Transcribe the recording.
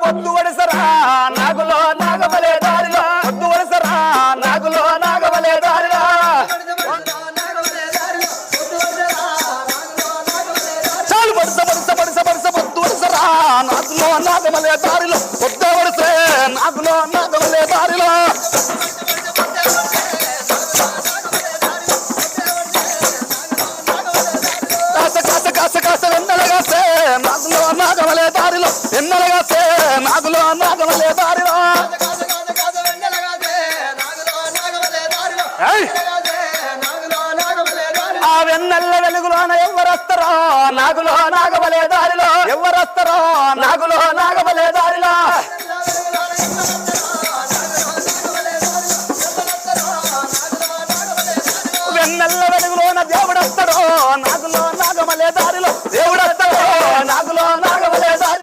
పొద్దు వడిసరా నాగులో నాగమలే దారిలో పొద్దు వడిసరా నాగులో నాగమలే దారిలో చాలు పడుస పడుస పడుస పడుస పొద్దు వడిసరా నాగులో నాగమలే దారిలో పొద్దు వడిసే నాగులో నాగమలే దారిలో వెన్నెలగాసే నాగులో నాగమలే దారిలో వెన్నెలగాసే నాగులో నాగమలే దారిలో ఆ వెన్నెల్ల వెలుగులోన ఎవరొస్తారో నాగులో నాగమలే దారిలో ఎవరొస్తారో నాగులో నాగ